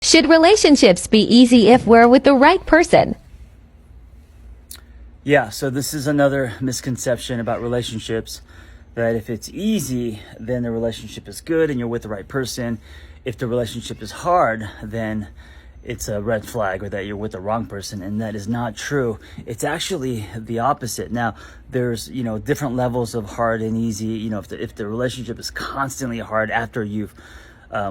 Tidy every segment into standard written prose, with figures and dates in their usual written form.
Should relationships be easy if we're with the right person? Yeah, so this is another misconception about relationships, that if it's easy, then the relationship is good and you're with the right person. If the relationship is hard, then it's a red flag, or that you're with the wrong person, and that is not true. It's actually the opposite. Now, there's, different levels of hard and easy. If the relationship is constantly hard after you've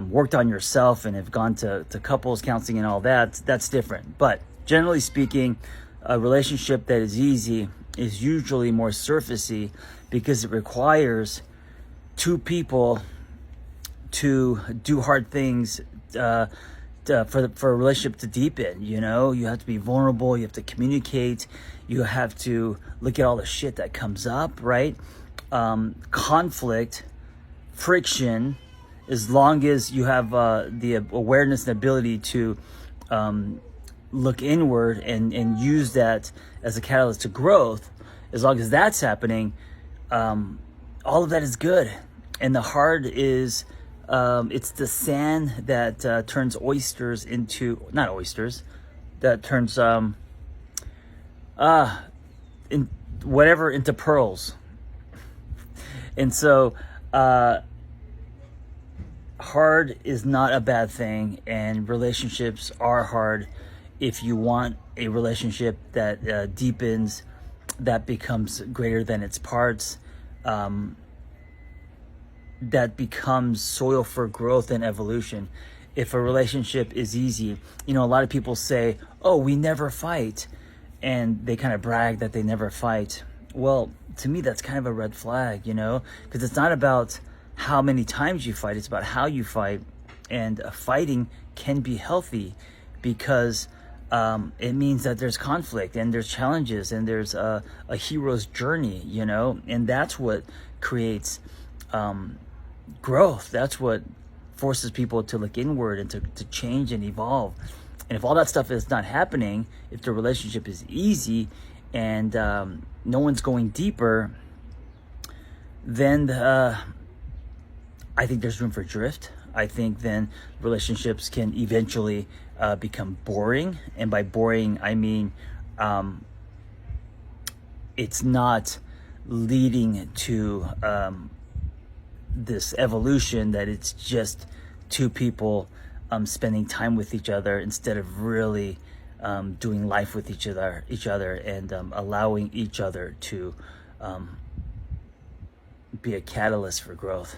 worked on yourself and have gone to couples counseling and all that, that's different. But generally speaking, a relationship that is easy is usually more surfacey, because it requires two people to do hard things for a relationship to deepen. You have to be vulnerable, you have to communicate, you have to look at all the shit that comes up, right? Conflict, friction, as long as you have the awareness and ability to look inward and use that as a catalyst to growth, as long as that's happening, all of that is good. And the hard is, it's the sand that turns oysters into, not oysters, that turns in whatever into pearls. And so hard is not a bad thing, and relationships are hard. If you want a relationship that deepens, that becomes greater than its parts, that becomes soil for growth and evolution. If a relationship is easy, a lot of people say, oh, we never fight, and they kind of brag that they never fight. Well, to me, that's kind of a red flag, because it's not about how many times you fight, it's about how you fight. And fighting can be healthy, because it means that there's conflict and there's challenges and there's a hero's journey, and that's what creates growth. That's what forces people to look inward and to change and evolve. And if all that stuff is not happening, if the relationship is easy and no one's going deeper, then I think there's room for drift. I think then relationships can eventually become boring. And by boring, I mean it's not leading to this evolution, that it's just two people spending time with each other instead of really doing life with each other and allowing each other to be a catalyst for growth.